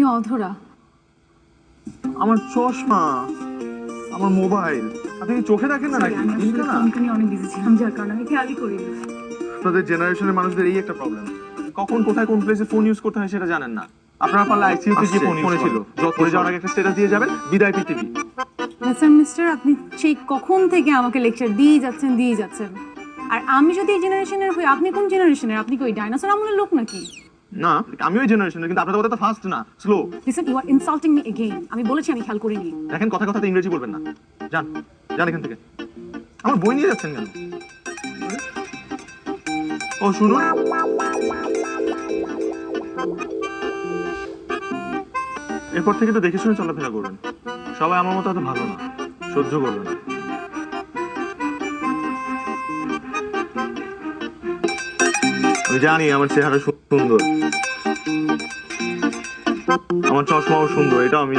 আমি অধরা। আমার চশমা, আমার মোবাইল, আপনি কি চোখে দেখেন না নাকি? কোম্পানি অনেক বিজি ছিলাম, যার কারণে আমি খেয়ালই করিনি। আপনাদের জেনারেশনের মানুষদের এই একটা প্রবলেম, কখন কোথায় কোন প্লেসে ফোন ইউজ করতে হয় সেটা জানেন না। আপনারা পারলে আইসিইউতে গিয়ে ফোন ইউজ ছিল, যত যাওয়ার আগে একটা স্ট্যাটাস দিয়ে যাবেন, বিদায় পৃথিবী। মিস্টার, আপনি সেই কখন থেকে আমাকে লেকচার দিয়ে যাচ্ছেন। আর আমি যদি এই জেনারেশনের হই, আপনি কোন জেনারেশনের? আপনি কি ওই ডাইনোসর আমলের লোক নাকি? না, আমি ওই জেনারেশনের, কিন্তু আপনাদের কথা তো ফাস্ট না, slow. Listen, you are insulting me again. আমি বলেছি আমি খেয়াল করিনি। দেখেন, কথা কথাতে ইংরেজি বলবেন না। যান যান এখান থেকে। আমার বই নিয়ে যাচ্ছেন কেন? ও শুনুন, এরপর থেকে তো দেখে শুনে চলাফেরা করবেন। সবাই আমার মতো এত ভালো না, সহ্য করবে না। আমি জানি আমার চেহারা সুন্দর, আমার চশমাও সুন্দর, এটা আমি।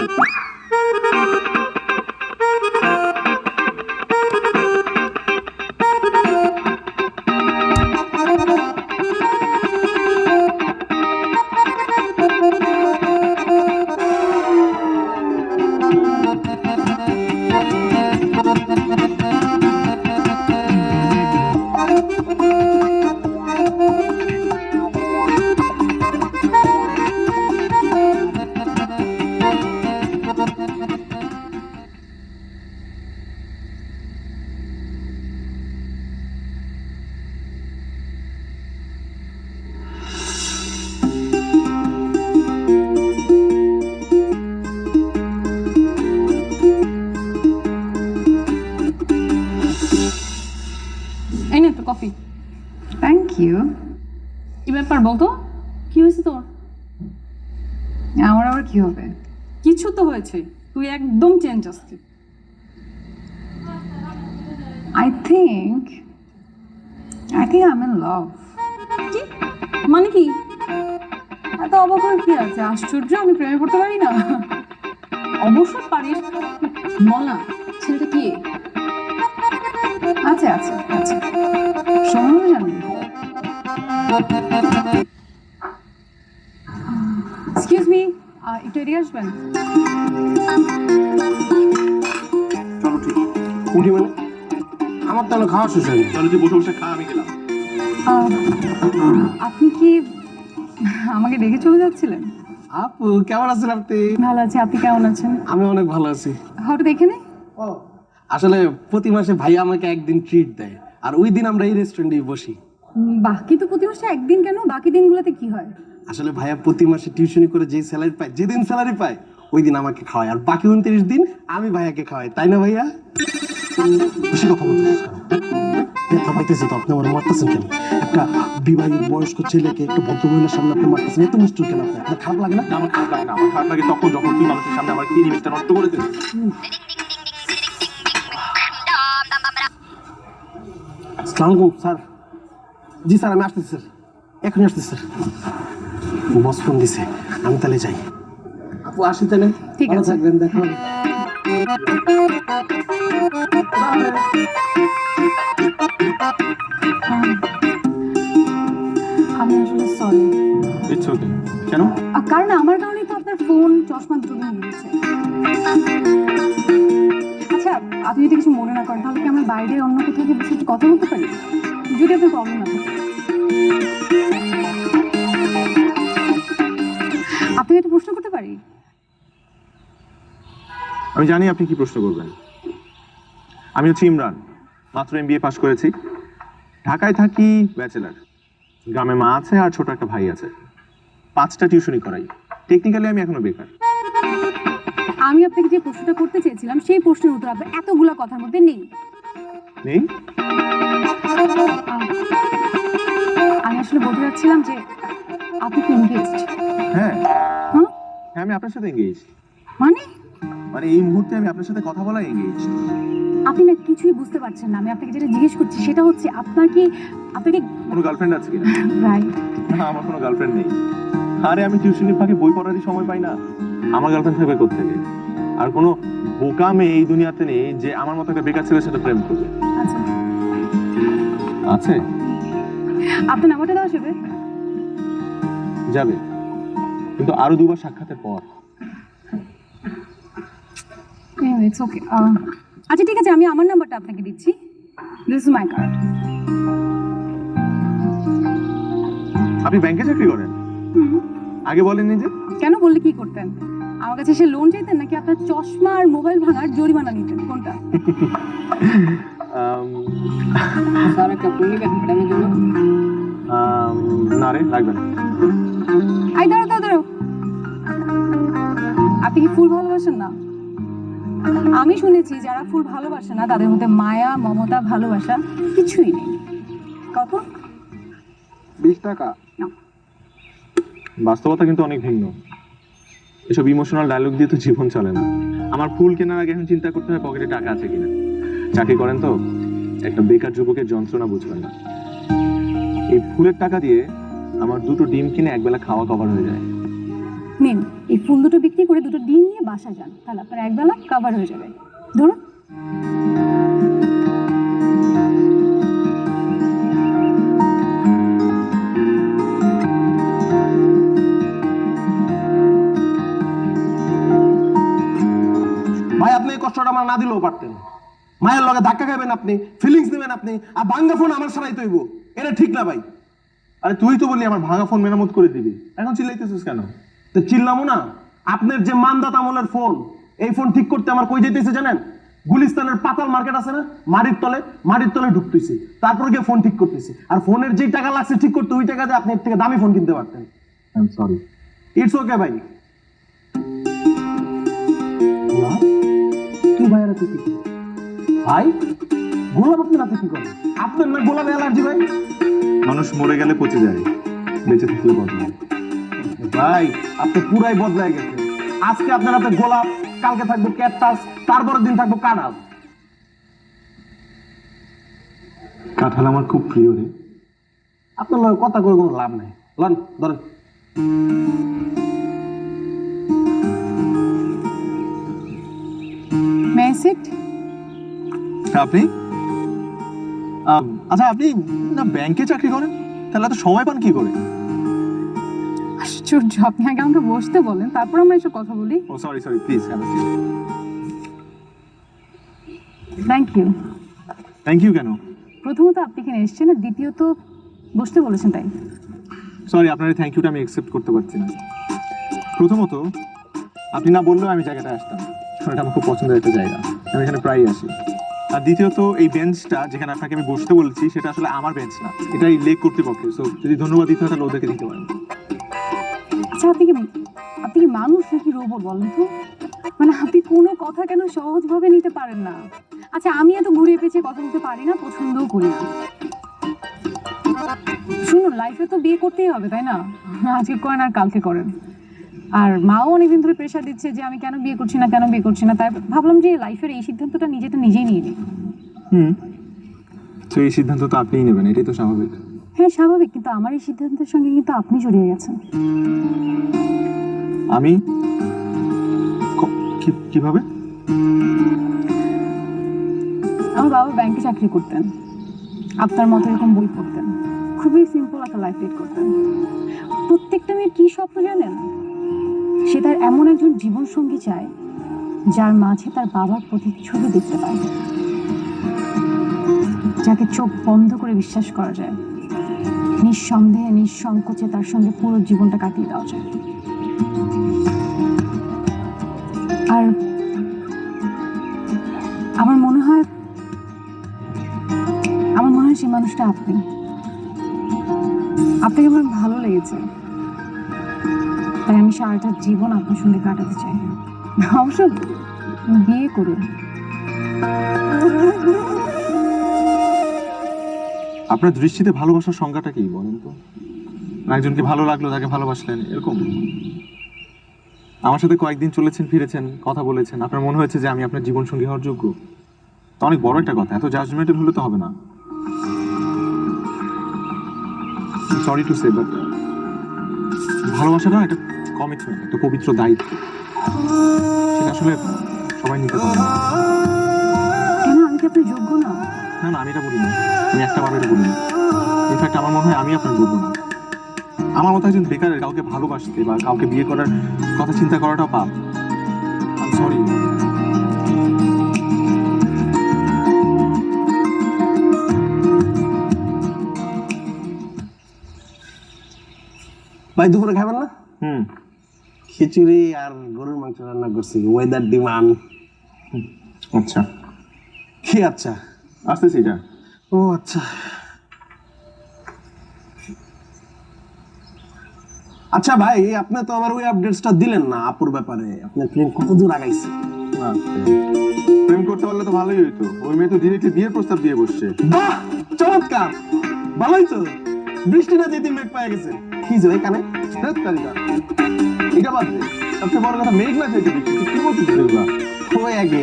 এই নে তো কফি। Thank you. কি ব্যাপার বলতো, কি হয়েছে তোর? আমার আবার কি হবে? কিছু তো হয়েছে, তুই একদম চেঞ্জ আসছিস। I think I'm in love. কি মানে কি? এত অবাক হয়ে কি আছে? আশ্চর্য, আমি প্রেমে পড়তে পারি না? অবশ্যই পারিস, বল না ছেলেটা কি? আছে আছে আছে, শোনো জানি। এক্সকিউজ মি, একটু এদিকে আসবেন। চলো ঠিক উঠি মানে আমার তো খাওয়া শেষ হয়নি। চলো তুই বসে বসে খা, আমি গেলাম। আপনি কি আমাকে দেখে চলে যাচ্ছিলেন? আপু কেমন আছেন আপনি? ভালো আছি, আপনি কেমন আছেন? আমি অনেক ভালো আছি। হঠাৎ দেখে নেই? ও আসলে প্রতি মাসে ভাই আমাকে একদিন ট্রিট দেয়, আর ওই দিন আমরা এই রেস্টুরেন্টে বসি। বাকি তো প্রতি মাসে একদিন, কেন বাকি দিনগুলোতে কি হয়? আসলে ভাইয়া প্রতি মাসে টিউশনি করে যেই স্যালারি পায়, যেদিন স্যালারি পায় ওই দিন আমাকে খাওয়ায়, আর বাকি 29 দিন আমি ভাইয়াকে খাওয়াই, তাই না ভাইয়া? বেশি কথা বলতেছিস কেন? ব্যথা পাইতেছে তো, আপনি আমার মারতেছেন কেন? একটা বিবাহিত বয়স্ক ছেলেকে একটা ভদ্রমহিলার সামনে আপনি মারতেছেন, এত নিষ্ঠুর কেন আপনি? আপনার খারাপ লাগে না? আমার খারাপ লাগে না, আমার খারাপ লাগে তখন যখন তুই মানুষের সামনে আমার ইমেজটা নষ্ট করে দিস। আসসালামু আলাইকুম স্যার। জি স্যার, আমি আসতেছি স্যার, এখনই আসতেছি স্যার। বস ফোন দিছে, আমি তাহলে যাই। আপু আসি তাহলে, ঠিক ভালো আছে। থাকবেন, দেখা হবে। আমি আসলে সরি। It's okay. কেন? কারণ আমার কারণেই তো আপনার ফোন চশমা দুটো নিয়ে গেছে। আচ্ছা, আপনি যদি কিছু মনে না করেন, তাহলে কি আমরা বাইরে অন্য কোথাও গিয়ে বসে একটু কথা বলতে পারি, যদি আপনার প্রবলেম না থাকে? আপনাকে একটা প্রশ্ন করতে পারি? আমি জানি আপনি কি প্রশ্ন করবেন। আমি হচ্ছে ইমরান, মাত্র MBA পাশ করেছি, ঢাকায় থাকি, ব্যাচেলার। গ্রামে মা আছে আর ছোট একটা ভাই আছে, 5টা টিউশনি করাই। টেকনিক্যালি আমি এখনো বেকার। আমি আপনাকে যে প্রশ্নটা করতে চেয়েছিলাম, সেই প্রশ্নের উত্তর আপনার এতগুলা কথার মধ্যে নেই। নেই? আমি আসলে বলতে চাচ্ছিলাম যে আপনি কি এনগেজড? হ্যাঁ হ্যাঁ, হ্যাঁ, আমি আপনার সাথে এঙ্গেজ। মানে মানে এই মুহূর্তে আমি আপনার সাথে কথা বলা এঙ্গেজ। আপনি না কিছুই বুঝতে পারছেন না। আমি আপনাকে যেটা জিজ্ঞেস করছি সেটা হচ্ছে আপনাকে কোনো গার্লফ্রেন্ড আছে কিনা? রাইট। না, আমার কোনো গার্লফ্রেন্ড নেই। আরে আমি টিউশনির ফাঁকে বই পড়ারই সময় পাই না, আমার গার্লফ্রেন্ড থাকবে কোত্থেকে? আর কোনো বোকা মেয়ে এই দুনিয়াতে নেই যে আমার মতো একটা বেকার ছেলের সাথে প্রেম করবে। আচ্ছা, আছে? আপনার নাম্বারটা দেওয়া যাবে? যাবে। কিন্তু আরো দুবার সাক্ষাতের পর। It's okay. আচ্ছা ঠিক আছে, আমি আমার নাম্বারটা আপনাকে দিচ্ছি। This is my card. আপনি ব্যাংকে চাকরি করেন? আগে বলেননি যে। কেন, বললে কি করতেন? আমার কাছে এসে লোন চাইতেন নাকি আপনার চশমা আর মোবাইল ভাঙার জরিমানা নিতেন, কোনটা? আম, স্যার একটা ফোন নেবেন ম্যাডামের জন্য? না রে, লাগবে না। আই দাঁড়াও দাঁড়াও দাঁড়াও, আপনি কি ফুল ভালোবাসেন না? আমি শুনেছি যারা ফুল ভালোবাসে না তাদের মধ্যে মায়া, মমতা, ভালোবাসা কিছুই নেই। কত? 20 টাকা। বাস্তবতা কিন্তু অনেক ভিন্ন। এসব ইমোশনাল ডায়লগ দিয়ে তো জীবন চলে না। আমার ফুল কেনার আগে এখন চিন্তা করতে হয় পকেটে টাকা আছে কিনা। চাকরি করেন তো, একটা বেকার যুবকের যন্ত্রণা বুঝবেন না। এই ফুলের টাকা দিয়ে আমার 2টো ডিম কিনে একবেলা খাওয়া কভার হয়ে যায়। নিন, এই ফুল দুটো বিক্রি করে 2টো ডিম নিয়ে বাসা যান, তাহলে আপনার একবেলা কভার হয়ে যাবে। ধরুন। ভাই আপনি এই কষ্টটা আমার না দিলেও পারতেন। মায়ের লগে ধাক্কা খাবেন আপনি, ফিলিংস নেবেন আপনি, আর ভাঙ্গা ফোন আমার সারাই তৈব, এটা ঠিক না ভাই। আরে তুই তো বললি আমার ভাঙা ফোন মেরামত করে দিবি, এখন চিল্লাইতেছিস কেন? তো চিল্লামো না? আপনার যে মানদাত আমলের ফোন, এই ফোন ঠিক করতে আমার কই যেতেছে জানেন? গুলিস্তানের পাতাল মার্কেট আছে না, মাটির তলে ঢুকতেছি, তারপর গিয়ে ফোন ঠিক করতেছি। আর ফোনের যে টাকা লাগছে ঠিক করতে, ওই টাকা দিয়ে আপনি এর থেকে দামি ফোন কিনতে পারতেন। I am sorry. It's okay ভাই। তুই ভাই রাতে কি করে? ভাই গোলাপ আপনি রাতে কি করেন? আপনার না গোলাপে অ্যালার্জি ভাই? মানুষ মরে গেলে পচে যায়, বেঁচে থাকলে বদলায়। ভাই আপনি পুরাই বদলায় গেছে। আজকে আপনার হাতে গোলাপ, কালকে থাকবো ক্যাকটাস, তারপরের দিন থাকবো কাঁঠাল। কাঁঠাল আমার খুব প্রিয় রে। আপনার লগে কথা কয়ে কোনো লাভ নাই। লন ধরেন। মেসেজ। আপনি আচ্ছা, আপনি না ব্যাংকে চাকরি করেন, তাহলে এত সময় পান কি করে? আশ্চর্য, আপনি আগে আমাকে বসতে বলেন, তারপর আমরা এসব কথা বলি। Oh sorry sorry, please have a seat. Thank you. Thank you কেন? প্রথমত আপনি এখানে এসেছেন, আর দ্বিতীয়ত বসতে বলেছেন তাই। সরি, আপনার এই থ্যাংক ইউটা আমি অ্যাকসেপ্ট করতে পারছি না। প্রথমত আপনি না বললেও আমি জায়গাটায় আসতাম, কারণ এটা আমার খুব পছন্দের একটা জায়গা, আমি এখানে প্রায়ই আসি। আর দ্বিতীয়ত এই বেঞ্চটা যেখানে আপনাকে আমি বসতে বলছি সেটা আসলে আমার বেঞ্চ না, এটা এই লেক কর্তৃপক্ষের। সো যদি ধন্যবাদ দিতে হয় তাহলে ওদেরকে দিতে পারেন। আচ্ছা, আপনি কি মানুষ নাকি রোবট বলেন তো? মানে আপনি কোনো কথা কেন সহজভাবে নিতে পারেন না? আচ্ছা, আমি এত ঘুরিয়ে পেঁচিয়ে কথা বলতে পারি না, পছন্দও করি না। শুনুন, লাইফে তো বিয়ে করতেই হবে, তাই না? আজকে করেন আর কালকে করেন। আর মাও অনেকদিন ধরে প্রেশার দিচ্ছে যে আমি কেন বিয়ে করছি না, তাই ভাবলাম যে লাইফের এই সিদ্ধান্তটা নিজেই নিয়ে নিই। তো এই সিদ্ধান্ত তো আপনিই নেবেন, এটাই তো স্বাভাবিক। হ্যাঁ স্বাভাবিক, কিন্তু আমার এই সিদ্ধান্তের সঙ্গে কিন্তু আপনি জড়িয়ে গেছেন। আমি কিভাবে? আমার বাবা ব্যাংকে চাকরি করতেন, আপনার মতো এরকম বই পড়তেন, খুবই সিম্পল একটা লাইফ লিড করতেন। প্রত্যেকটা মেয়ের কি স্বপ্ন জানেন? সে তার এমন একজন জীবন সঙ্গী চায় যার মাঝে তার বাবার প্রতিচ্ছবি দেখতে পায়, যাকে চোখ বন্ধ করে বিশ্বাস করা যায়, নিঃসন্দেহে নিঃসংকোচে তার সঙ্গে পুরো জীবনটা কাটিয়ে দেওয়া যায়। আর আমার মনে হয় সেই মানুষটা আপনি। আপনাকে আমার ভালো লেগেছে, তাই আমি সারাটা জীবন আপনার সঙ্গে কাটাতে চাই, অবশ্য বিয়ে করে। আপনার দৃষ্টিতে ভালোবাসার সংজ্ঞাটা কি বলেন তো? একজনকে ভালো লাগলো, তাকে ভালোবাসলেন, এরকম? আমার সাথে কয়েকদিন চলেছেন, ফিরেছেন, কথা বলেছেন, আপনার মনে হয়েছে যে আমি আপনার জীবন সঙ্গী হওয়ার যোগ্য? তো অনেক বড় একটা কথা, এত জাজমেন্টাল হলে তো হবে না। সরি টু সে, বাট ভালোবাসাটা একটা কমিটমেন্ট, একটা পবিত্র দায়িত্ব, সেটা আসলে সবাই নিতে পারে না। কেন, আমি কি আপনার যোগ্য না? না না, আমি এটা বলি না, আমি একটা বারও এটা বলি না। ইনফ্যাক্ট আমার মনে হয় আমি আপনার যোগ্য না। আমার মতো একজন বেকারের কাউকে ভালোবাসতে বা কাউকে বিয়ে করার কথা চিন্তা করাটাও পাপ। সরি। ভাই দুপুরে খাবেন না? হুম। খিচুড়ি আর গরুর মাংস রান্না করছি, ওয়েদার ডিমান্ড। আচ্ছা, কি আচ্ছা? আসতেছি এটা। ও আচ্ছা। আচ্ছা ভাই, আপনি তো আমার ওই আপডেটসটা দিলেন না আপুর ব্যাপারে। আপনার প্রেম কত দূর আগাইছে? প্রেম করতে পারলে তো ভালোই হইতো। ওই মেয়ে তো ডিরেক্টলি বিয়ের প্রস্তাব দিয়ে বসছে। বাহ, চমৎকার, ভালোই তো। বৃষ্টি না যেদিন মেঘ পায়ে গেছে। কি যে কানে এটা বাদ দে, সবচেয়ে বড় কথা মেঘ না চাইতে বৃষ্টি। তুই কি বলছিস এগুলা? ওই আগে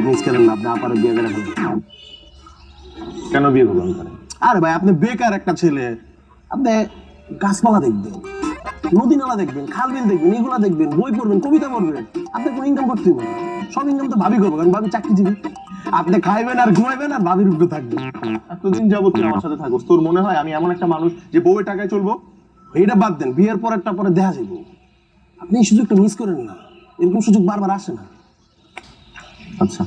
মিস করেন না, আপনি আপারে বিয়ে করে ফেলেন। কেন বিয়ে করলাম তারা? আরে ভাই, আপনি বেকার একটা ছেলে, আপনি গাছপালা দেখবেন, নদী নালা দেখবেন, খাল বিল দেখবেন, এগুলা দেখবেন, বই পড়বেন, কবিতা পড়বেন। আপনি কোনো ইনকাম করতে হবে না। সব ইনকাম তো ভাবি করবো, কারণ ভাবি চাকরিজীবী। আপনি খাইবেন আর ঘুমাইবেন আর ভাবির উপরে থাকবেন। এতদিন যাবত তুই আমার সাথে থাকোস, তোর মনে হয় আমি এমন একটা মানুষ যে বউয়ের টাকায় চলবো? এটা বাদ দেন, বিয়ের পর একটা পরে দেখা যাবো। আপনি এই সুযোগটা মিস করেন না, এরকম সুযোগ বারবার আসে না। আচ্ছা,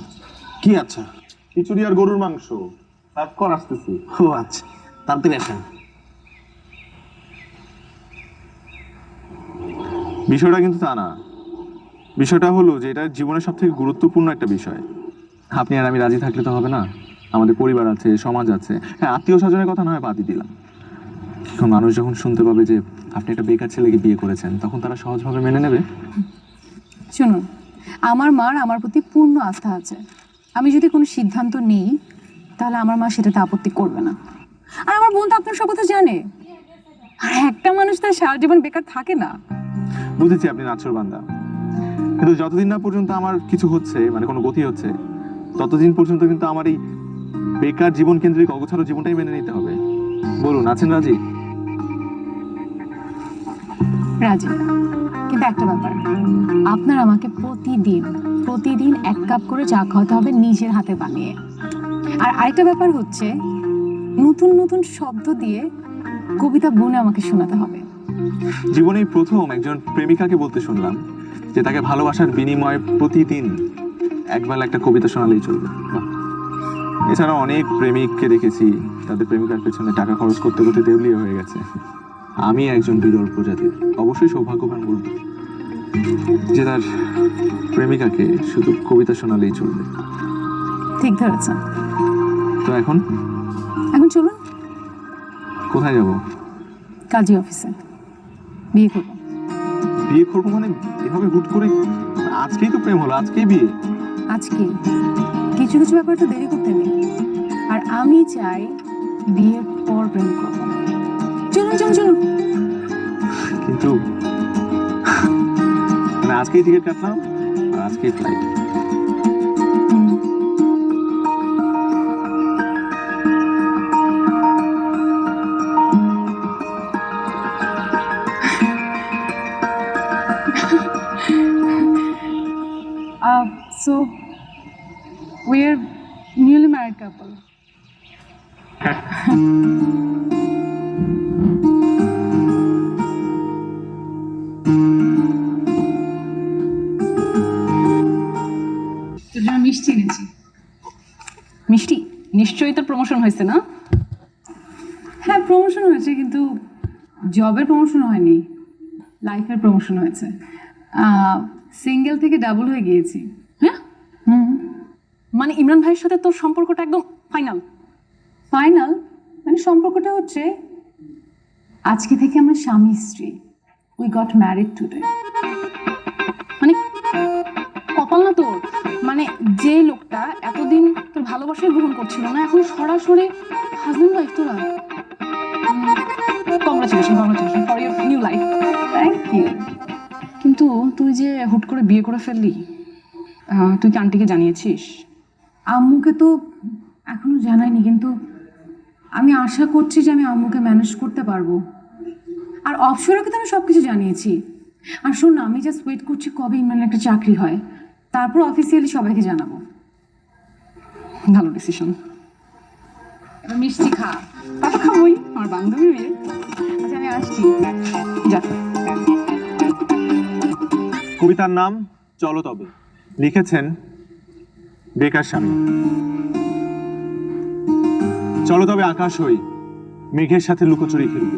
কি আচ্ছা? খিচুড়ি আর গরুর মাংস সার্ভ কর, আসতেছি। ও আচ্ছা, তাড়াতাড়ি আসেন। বিষয়টা কিন্তু তা না। বিষয়টা হলো যে এটা জীবনের সব থেকে গুরুত্বপূর্ণ একটা বিষয়। আপনি আর আমি রাজি থাকলে তো হবে না। আমাদের পরিবার আছে, সমাজ আছে। হ্যাঁ, আত্মীয় স্বজনের কথা না হয় বাদই দিলাম। এখন মানুষ যখন শুনতে পাবে যে আপনি একটা বেকার ছেলেকে বিয়ে করেছেন, তখন তারা সহজভাবে মেনে নেবে। শুনুন, আমার মার আমার প্রতি পূর্ণ আস্থা আছে। আমি যদি কোনো সিদ্ধান্ত নিই তাহলে আমার মা সেটাতে আপত্তি করবে না। আর আমার বোন তো আপনার সব কথা জানে। আর একটা মানুষ তার সারা জীবন বেকার থাকে না। বুঝেছি আপনি নাছোড়বান্দা, কিন্তু যতদিন না পর্যন্ত আমার কিছু হচ্ছে, মানে কোনো গতি হচ্ছে, ততদিন পর্যন্ত কিন্তু আমার এই বেকার জীবন কেন্দ্রিক অগোছালো জীবনটাই মেনে নিতে হবে। বলুন, আছেন রাজি? রাজি, কিন্তু একটা ব্যাপার, আপনার আমাকে প্রতিদিন 1 কাপ করে চা খাওয়াতে হবে, নিজের হাতে বানিয়ে। আর আরেকটা ব্যাপার হচ্ছে, নতুন নতুন শব্দ দিয়ে কবিতা বুনে আমাকে শোনাতে হবে। জীবনেই প্রথম একজন প্রেমিকাকে বলতে শুনলাম যে তাকে ভালোবাসার বিনিময়ে প্রতিদিন একবেলা একটা কবিতা শোনালেই চলবে। বাহ। এছাড়া অনেক প্রেমিককে দেখেছি তাদের প্রেমিকার পেছনে টাকা খরচ করতে করতে দেউলিয়া হয়ে গেছে। আমি একজন বিরল প্রজাতির, অবশ্যই সৌভাগ্যবান বলবো, যে তার প্রেমিকাকে শুধু কবিতা শোনালেই চলবে। ঠিক ধরেছেন। তো এখন চলুন কোথায় যাব? কাজী অফিসে বিয়ে করবো। বিয়ে করবো মানে এভাবে হুট করে? আজকেই তো প্রেম হলো, আজকেই বিয়ে? আজকে কিছু কিছু ব্যাপার তো দেরি করতে নেই। আর আমি চাই বিয়ের পর প্রেম করবো। চলুন চলুন চলুন। কিন্তু মানে আজকেই টিকিট কাটলাম আর আজকেই flight. So we're newly married couple. তোর জন্য মিষ্টি এনেছি। মিষ্টি? নিশ্চয়ই তোর প্রমোশন হয়েছে না? হ্যাঁ, প্রমোশন হয়েছে, কিন্তু জবের প্রমোশন হয়নি, লাইফের প্রমোশন হয়েছে। সিঙ্গেল থেকে ডাবল হয়ে গিয়েছি। হ্যাঁ, মানে ইমরান ভাইয়ের সাথে তোর সম্পর্কটা একদম ফাইনাল? ফাইনাল মানে সম্পর্কটা হচ্ছে আজকে থেকে আমরা স্বামী স্ত্রী। We got married today. মানে কপাল না তোর, মানে যে লোকটা এতদিন তোর ভালোবাসায় গ্রহণ করছিল না, এখন সরাসরি হাজবেন্ড ওয়াইফ তোরা। Congratulation for your new life. Thank you. কিন্তু তুই যে হুট করে বিয়ে করে ফেললি, তুই কি আন্টিকে জানিয়েছিস? আম্মুকে তো এখনো জানাইনি, কিন্তু আমি আশা করছি যে আমি আম্মুকে ম্যানেজ করতে পারবো। আর অফশোরকে তো আমি সব কিছু জানিয়েছি। আর শোন না, আমি জাস্ট ওয়েট করছি কবে ইমরানের একটা চাকরি হয়, তারপর অফিসিয়ালি সবাইকে জানাবো। ভালো ডিসিশন। এবার মিষ্টি খা। তা তো খাবোই, আমার বান্ধবী মেয়ে। আচ্ছা আমি আসছি, যা। কবিতার নাম চলো তবে, লিখেছেন বেকার স্বামী। চলো তবে আকাশ হই, মেঘের সাথে লুকোচুরি খেলব।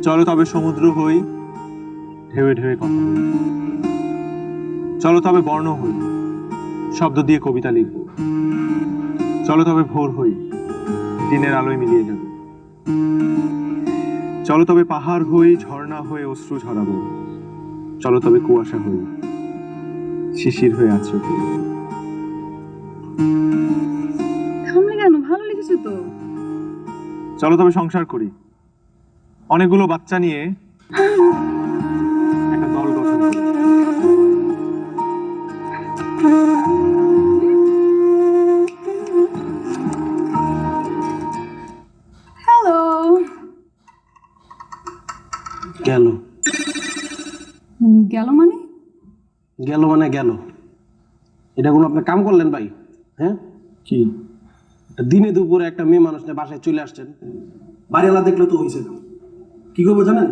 চলো তবে সমুদ্র হই, ঢেউে ঢেউে কথা বলি। চলো তবে বর্ণ হই, শব্দ দিয়ে কবিতা লিখব। চলো তবে ভোর হই, দিনের আলোয় মিলিয়ে যাব। চলো তবে পাহাড় হই, ঝর্ণা হয়ে অশ্রু ঝরাবো। চলো তবে কুয়াশা হই, শিশির হয়ে আছড়ে পড়ব। থামলে কেন? ভালো লিখেছো তো। চলো তবে সংসার করি, অনেকগুলো বাচ্চা নিয়ে একটা দল গঠন করি। হ্যালো। গেল গেল মানে? গেল মানে গেল। এটা কোনো আপনি কাম করলেন ভাই? হ্যাঁ, কি দিনে দুপুরে একটা মেয়ে মানুষ নিয়ে বাসায় চলে আসছেন, বাড়িওয়ালা দেখলে তো হয়েছে না। কি করবো জানেন?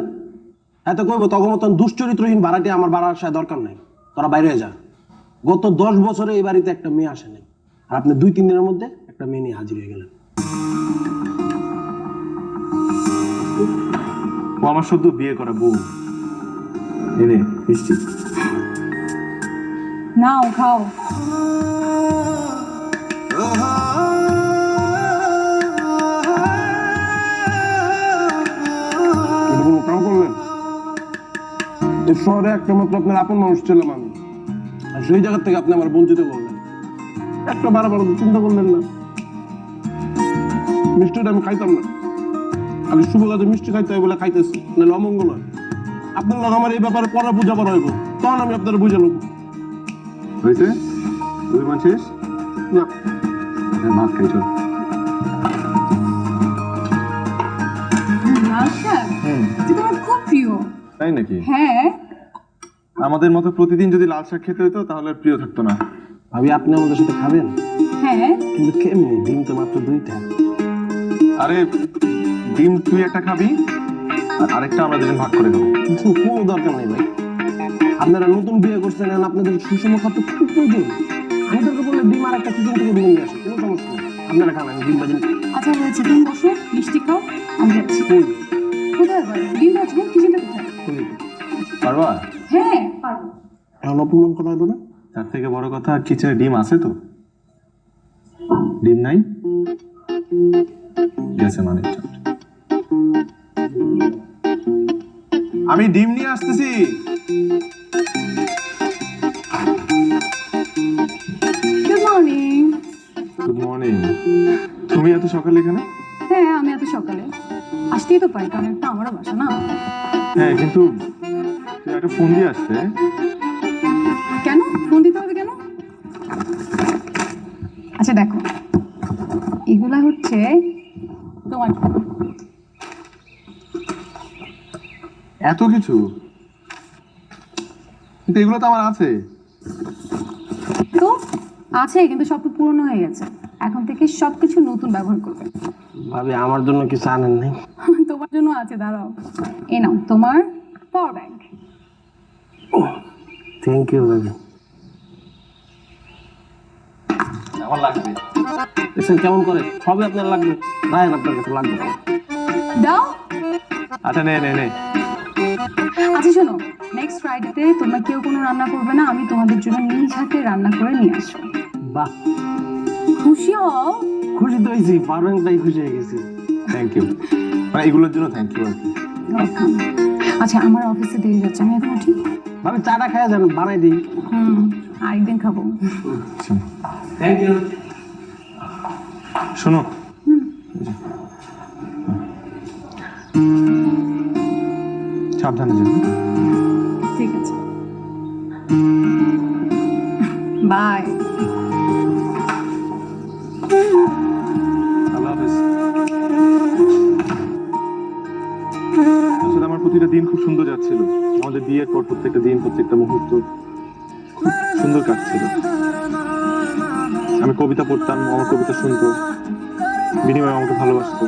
এত করবো তখন মতন দুশ্চরিত্রহীন ভাড়াটি আমার বাড়ার আসায় দরকার নাই, তোরা বাইরে হয়ে যা। গত 10 বছরে এই বাড়িতে একটা মেয়ে আসেনি, আর আপনি 2-3 দিনের মধ্যে একটা মেয়ে নিয়ে হাজির হয়ে গেলেন। ও আমার সদ্য বিয়ে করা বউ। এনে মিষ্টি। নাও খাও। এটা কোনো কাম করলেন? এই শহরে একটা মাত্র আপনার আপন মানুষ ছিলাম আমি, আর সেই জায়গা থেকে আপনি আমার বঞ্চিত করলেন। একটা বারবার চিন্তা করলেন না? মিষ্টিটা আমি খাইতাম না, খালি শুভ কাজে মিষ্টি খাইতে হয় বলে খাইতেছি, নাহলে অমঙ্গল হয়। আপনার লোক আমার এই ব্যাপারে পরে বুঝা পড়া হইব, তখন আমি আপনার বুঝে নেব। হয়েছে? দুই মান শেষ? না, ভাত খাই চল। লাল শাক যেটা আমার খুব প্রিয়। তাই নাকি? হ্যাঁ। আমাদের মতো প্রতিদিন যদি লাল শাক খেতে হতো তাহলে আর প্রিয় থাকতো না। ভাবি আপনি আমাদের সাথে খাবেন? হ্যাঁ। কিন্তু কেমনি? ডিম তো মাত্র 2টা। আরে ডিম তুই একটা খাবি, আর আরেকটা আমরা দুজন ভাগ করে খাবো। কিন্তু কোনো দরকার নেই ভাই, আপনারা নতুন বিয়ে করছেন, আর আপনাদের সুষম খাদ্য খুব প্রয়োজন। আমি দরকার বললে ডিম আর একটা কিচেন থেকে ডিম নিয়ে আসি, কোনো সমস্যা নেই। আপনারা খান, আমি ডিম ভাজি আচ্ছা হয়েছে, তুমি বসো, মিষ্টি খাও, আমি যাচ্ছি। কোথায় পারো? ডিম ভাজবো, কিচেনটা কোথায়? পারবা? হ্যাঁ পারবো। এখন অপমান করা হলো না? তার থেকে বড় কথা, কিচেনে ডিম আছে তো? ডিম নাই? গেছে মানে। আমি ডিম নিয়ে আসতেছি। Good morning. Good morning. তুমি এত সকালে এখানে? হ্যাঁ আমি এত সকালে আসতেই তো পারি, কারণ একটা আমারও বাসা না। হ্যাঁ কিন্তু তুই একটা ফোন দিয়ে আসতে। কেন ফোন দিতে হবে কেন? আচ্ছা দেখো, এগুলা হচ্ছে তোমার জন্য। এত কিছু? কিন্তু এগুলো তো আমার আছে। তো আছে, কিন্তু সব তো পুরনো হয়ে গেছে। এখন থেকে সবকিছু নতুন ব্যবহার করবে। ভাবি আমার জন্য কিছু আনেন নাই? তোমার জন্য আছে, দাঁড়াও। এই নাও তোমার পাওয়ার ব্যাংক। থ্যাংক ইউ ভাবি। আমার লাগবে। দেখছেন কেমন করে? সবই আপনার লাগবে, রায়ন আপনার কাছে লাগবে না। দাও। আচ্ছা নে নে নে। আচ্ছা শোনো, নেক্সট ফ্রাইডেতে তোমরা কেউ কোনো রান্না করবে না, আমি তোমাদের জন্য নিজ হাতে রান্না করে নিয়ে আসবো। বাহ, খুশি হও। খুশি তো হয়েছি, পারবেন তাই খুশি হয়ে গেছি। Thank you. মানে এগুলোর জন্য থ্যাংক ইউ আর কি। আচ্ছা আমার অফিসে দেরি যাচ্ছে, আমি এখন উঠি। ভাবি চাটা খাইয়া যান, বানাই দিই। আরেকদিন খাবো। Thank you. শোনো, সাবধানে যাও। ঠিক আছে, বাই। আল্লাহ হাফেজ। আসলে আমার প্রতিটা দিন খুব সুন্দর যাচ্ছিল। আমাদের বিয়ের পর প্রত্যেকটা দিন, প্রত্যেকটা মুহূর্ত খুব সুন্দর কাটছিল। আমি কবিতা পড়তাম, আমার কবিতা শুনতো, বিনিময়ে আমাকে ভালোবাসতো,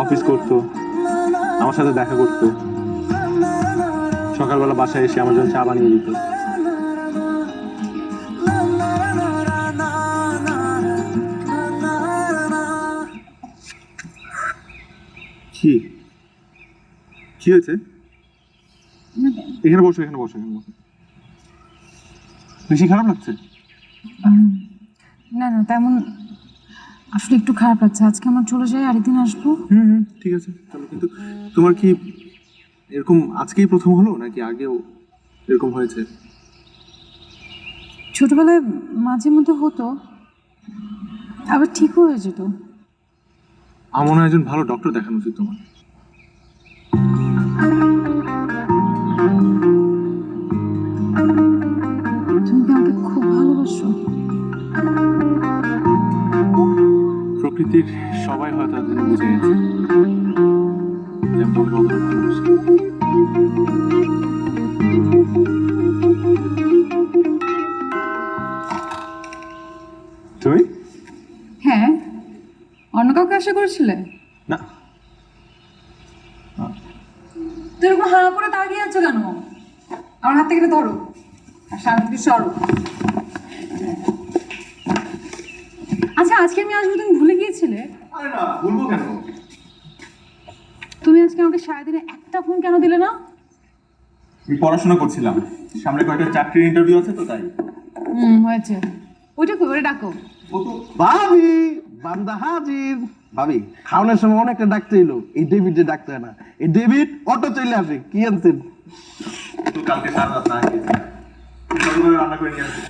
অফিস করতো, আমার সাথে দেখা করতো, সকালবেলা বাসায় এসে আমার জন্য চা বানিয়ে দিত। কি কি হয়েছে? এখানে বসো, এখানে বসো, এখানে বসো। বেশি খারাপ লাগছে? না না, তেমন আসলে একটু খারাপ লাগছে। আজকে আমার চলে যায়, আরেকদিন আসবো। ঠিক আছে চলো। কিন্তু তোমার কি এরকম আজকেই প্রথম হলো নাকি আগেও এরকম হয়েছে? ছোটবেলায় মাঝে মধ্যে হতো, আবার ঠিকও হয়ে যেত। আমার মনে হয় একজন ভালো ডক্টর দেখানো উচিত তোমার। তুমি কি আমাকে খুব ভালোবাসো? প্রকৃতির সবাই হয়তো এতদিন বুঝে গেছে যে আমি তোমাকে কতটা ভালোবাসি। তুমি? হ্যাঁ, অন্য কাউকে আশা করেছিলে? না, তুই এরকম হাঁ করে দাঁড়িয়ে আছো কেন? আমার হাত থেকে ধরো আর সামনে থেকে সরো। আচ্ছা, আজকে আমি আসবো তুমি ভুলে গিয়েছিলে? আরে না, বলবো কেন? তুমি আজকে আমাকে সারাদিনে একটা ফোন কেন দিলে না? আমি পড়াশোনা করছিলাম, সামনে কয়েকটা চাকরির ইন্টারভিউ আছে তো তাই। হয়েছে। ওইটা কই, ওরে ডাকো। ভাবি, বান্দা হাজির। ভাবি, খাওয়ানোর সময় অনেকটা ডাকতে এলো, এই ডেভিডে ডাকতে হয় না। এই ডেভিড অটো চলে আসে। কি আনছেন? তো কালকে সারা রাত না খেয়েছি, রান্না করে নিয়ে আসি।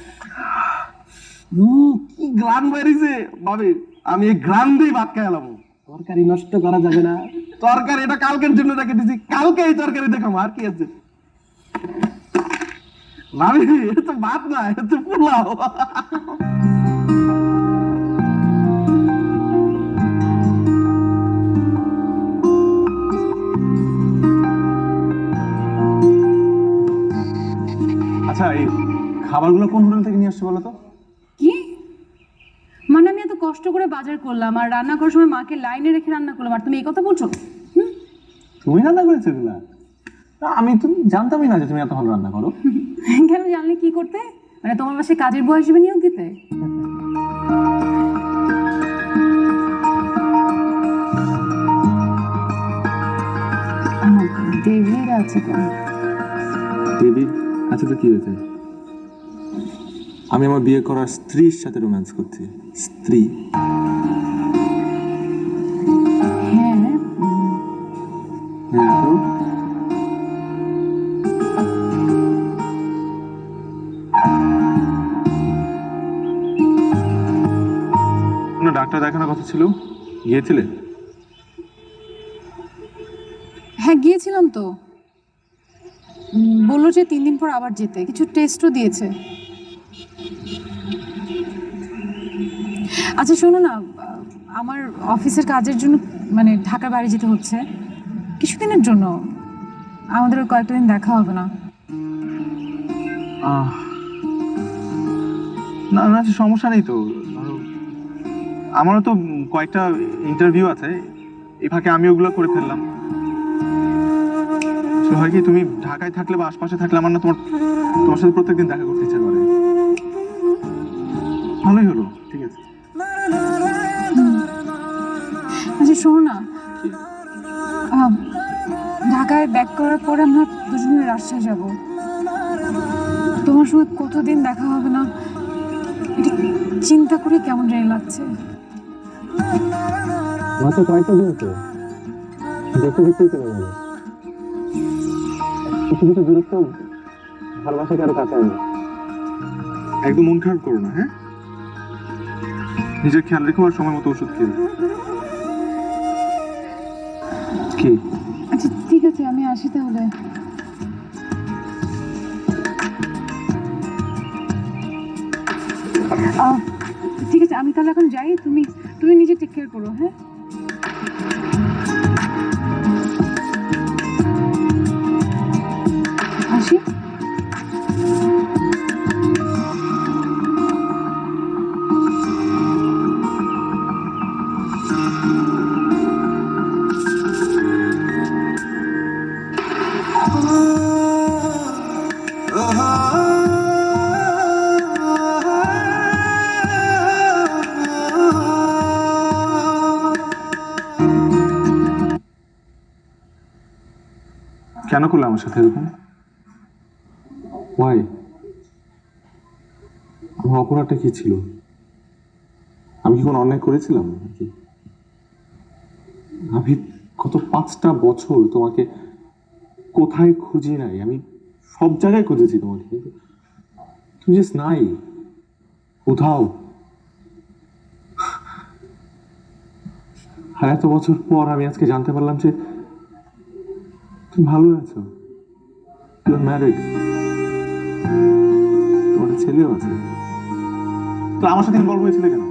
কি গ্রান বেরিয়েছে ভাবি, আমি এই গ্রান দিয়ে ভাত খাই এলাম। তরকারি নষ্ট করা যাবে না। তরকারি এটা কালকের জন্য রেখে দিছি, কালকে এই তরকারি দেখাম। আর কি আছে ভাবি? এটা তো ভাত না, এটা তো পোলাও। আচ্ছা, এই খাবারগুলো কোন হোটেল থেকে নিয়ে আসছো বলো তো? কি মানে, আমি এত কষ্ট করে বাজার করলাম আর রান্না করার সময় মাকে লাইনে রেখে রান্না করলাম, আর তুমি এই কথা বলছো? তুমি রান্না করেছো এগুলা? আমি তো জানতামই না যে তুমি এত ভালো রান্না করো। কেন, জানলে কি করতে? মানে তোমার বাসায় কাজের বউ হিসেবে নিয়োগ দিতে? ডেভিড আছে তো। ডেভিড আচ্ছা, তো কি হয়েছে? আমি আমার বিয়ে করার স্ত্রীর সাথে রোম্যান্স করছি। স্ত্রী? হ্যাঁ, হ্যাঁ তো? কোনো ডাক্তার দেখানোর কথা ছিল, গিয়েছিলে? হ্যাঁ গিয়েছিলাম তো। বললো যে 3 দিন পর আবার যেতে, কিছু টেস্টও দিয়েছে। আচ্ছা শোনো না, আমার অফিসের কাজের জন্য মানে ঢাকার বাড়ি যেতে হচ্ছে কিছুদিনের জন্য। আমাদের ওই কয়েকটা দিন দেখা হবে না। না না, সমস্যা নেই তো। আমারও তো কয়েকটা ইন্টারভিউ আছে, এই ফাঁকে আমি ওগুলো করে ফেললাম। হয় কি, তুমি ঢাকায় থাকলে বা আশপাশে থাকলে আমার না তোমার সাথে প্রত্যেকদিন দেখা করতে ইচ্ছা করে। ভালোই হলো, ঠিক আছে। আচ্ছা শোনো না, ঢাকায় ব্যাক করার পরে আমরা দুজনে রাজশাহী যাব। তোমার সঙ্গে কতদিন দেখা হবে না, এটা চিন্তা করে কেমন জানি লাগছে। মাত্র কয়েকটা দিন তো, দেখতে দেখতেই চলে যাবে। কিছু কিছু দূরত্ব ভালোবাসাকে আরো কাছে আনে। একদম মন খারাপ করো না, হ্যাঁ? নিজের খেয়াল রেখো আর সময় মতো ওষুধ খেয়ে। কি? আচ্ছা ঠিক আছে, আমি আসি তাহলে। ঠিক আছে, আমি তাহলে এখন যাই। তুমি তুমি নিজে টেক কেয়ার করো, হ্যাঁ? আসি। কেন করলে আমার সাথে এরকম? ওয়াই? আমার অপরাধটা কি ছিল? আমি কি কোনো অন্যায় করেছিলাম নাকি? আমি গত 5টা বছর তোমাকে কোথায় খুঁজি নাই? আমি সব জায়গায় খুঁজেছি তোমাকে, কিন্তু তুমি জাস্ট নাই কোথাও। আর এত বছর পর আমি আজকে জানতে পারলাম যে তুমি ভালো আছো, ইউ আর ম্যারিড, তোমার একটা ছেলেও আছে। তো আমার সাথে ইনভলভ হয়েছিল কেন?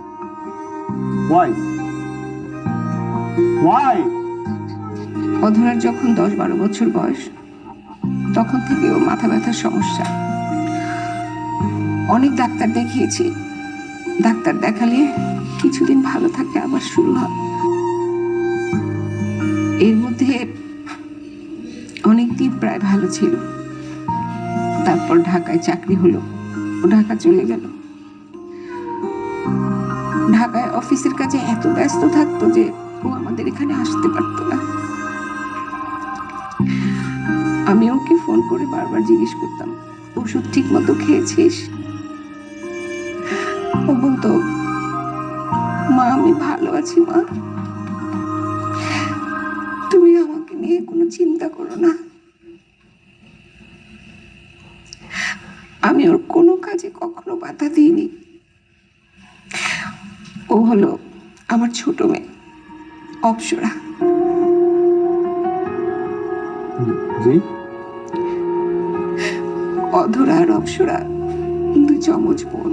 Y Y? অধরার যখন 10-12 বছর বয়স, তখন থেকে ওর মাথা ব্যথার সমস্যা। অনেক ডাক্তার দেখিয়েছি, ডাক্তার দেখালে কিছুদিন ভালো থাকে, আবার শুরু হয়। এর মধ্যে অনেকদিন প্রায় ভালো ছিল, তারপর ঢাকায় চাকরি হলো, ও ঢাকা চলে গেল। ঢাকায় অফিসের কাজে এত ব্যস্ত থাকতো যে ও আমাদের এখানে আসতে পারতো না। আমি ওকে ফোন করে বারবার জিজ্ঞেস করতাম, ওষুধ ঠিক মতো খেয়েছিস? ও বলতো, মা আমি ভালো আছি মা, তুমি আমাকে নিয়ে কোনো চিন্তা করো না। আমি ওর কোনো কাজে কখনো বাধা দিইনি। ও হলো আমার ছোট মেয়ে অপ্সরা। জি? অধরা আর অপ্সরা দুই চমচ বোন।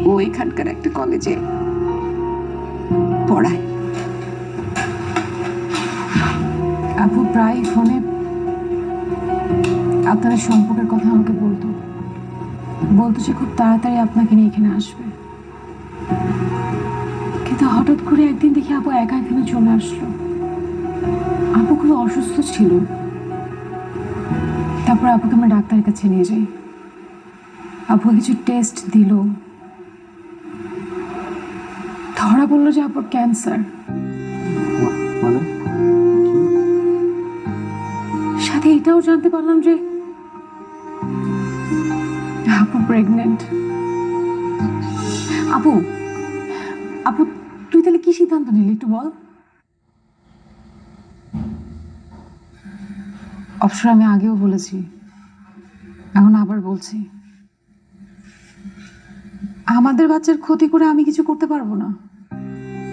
ও এখানকার একটা কলেজে পড়ায়। আপু প্রায় ফোনে আপনার সম্পর্কের কথা আমাকে বলতো, সে খুব তাড়াতাড়ি আপনাকে নিয়ে এখানে আসবে। কিন্তু হঠাৎ করে একদিন দেখি আপু একা এখানে চলে আসলো। আপু খুব অসুস্থ ছিল। তারপর আপুকে আমরা ডাক্তারের কাছে নিয়ে যাই। আপু কিছু টেস্ট দিল, ধরা বললো যে আপুর ক্যান্সার। মানে সাথে এটাও জানতে পারলাম যে আপু প্রেগনেন্ট। আপু আপু তুই তাহলে কি সিদ্ধান্ত নিলি একটু বল। অবসর আমি আগেও বলেছি, এখন আবার বলছি, আমাদের বাচ্চার ক্ষতি করে আমি কিছু করতে পারবো না।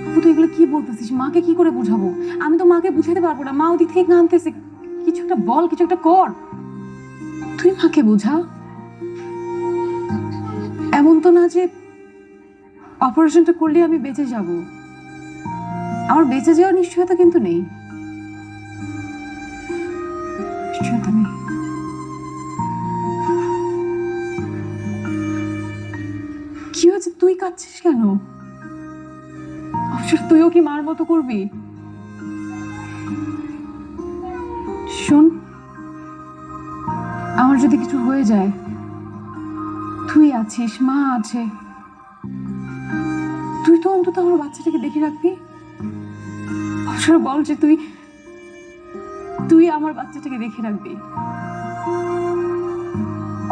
আপু তুই এগুলো কি বলতেছিস? মাকে কি করে বুঝাবো? আমি তো মাকে বুঝাতে পারবো না, মা ওদিক থেকে আনতেছে। কিছু একটা বল, কিছু একটা কর, তুই মাকে বুঝা। এমন তো না যে অপারেশনটা করলে আমি বেঁচে যাব। আমার বেঁচে যাওয়ার নিশ্চয়তা কিন্তু নেই, নিশ্চয়তা নেই। কি হয়েছে? তুই কাঁদছিস কেন? অবশ্য তুইও কি মার মতো করবি? শোন, আমার যদি কিছু হয়ে যায়, তুই আছিস, মা আছে, তুই তো অন্তত আমার বাচ্চাটাকে দেখে রাখবি। অবসর বল যে তুই তুই আমার বাচ্চাটাকে দেখে রাখবি।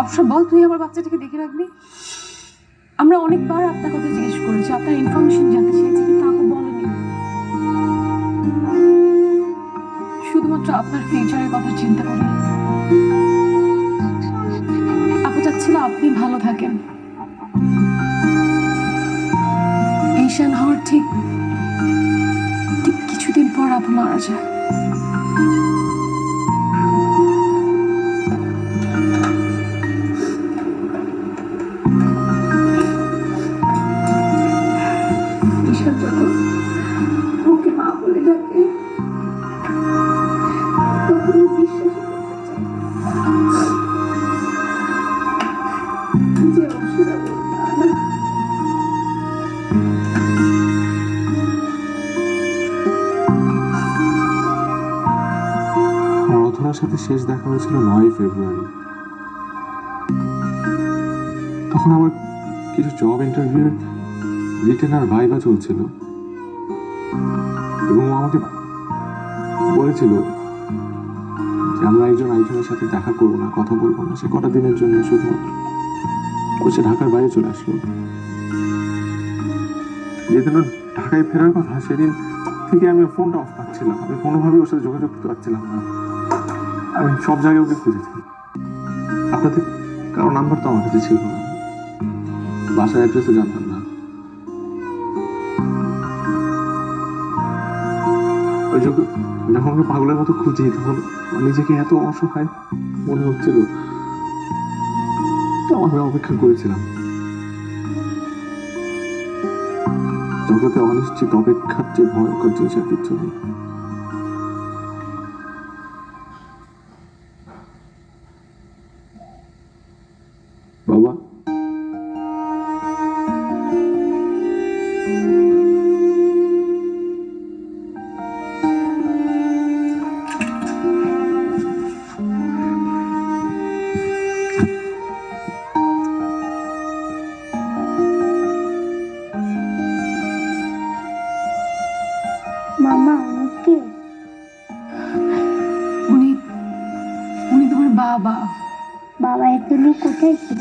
অবসর বল তুই আমার বাচ্চাটাকে দেখে রাখবি। আমরা অনেকবার আপনার কথা জিজ্ঞেস করেছি, আপনার ইনফরমেশন জানতে চেয়েছি, কিন্তু আপু বলেনি। শুধুমাত্র আপনার ফিউচারের কথা চিন্তা করে আপু চাচ্ছিল আপনি ভালো থাকেন। ঈশান হওয়ার ঠিক ঠিক কিছুদিন পর আপু মারা যায়। ঈশান যখন ওকে মা বলে ডাকে, তখন ও বিশ্বাসই করতে চায় যে অপ্সরা ওর মা না। আমার অধরার সাথে শেষ দেখা হয়েছিল 9ই ফেব্রুয়ারি। তখন আমার কিছু জব ইন্টারভিউ রিটেন আর ভাইবা চলছিল। এবং ও আমাকে বলেছিল যে আমরা একজন আরেকজনের সাথে দেখা করবো না, কথা বলবো না, সে কটা দিনের জন্য শুধুমাত্র। ও সে ঢাকার বাইরে চলে আসলো। যেদিন ওর ঢাকায় ফেরার কথা সেদিন থেকে আমি ওর ফোনটা অফ পাচ্ছিলাম, আমি কোনোভাবেই ওর সাথে যোগাযোগ করতে পারছিলাম না। আমি সব জায়গায় ওকে খুঁজেছি, আপনাদের কারো নাম্বার তো আমার কাছে ছিল না, বাসার অ্যাড্রেসও জানতাম না। ওই যখন ওকে পাগলের মতো খুঁজি তখন আমার নিজেকে এত অসহায় মনে হচ্ছিল, তো আমি অপেক্ষা করেছিলাম। জগতে অনিশ্চিত অপেক্ষার যে ভয়ঙ্কর জিনিস আর কিচ্ছু নেই। বাবা, মামা ওকে উনি উনি তোমার বাবা। বাবা এতদিন কোথায় ছিল?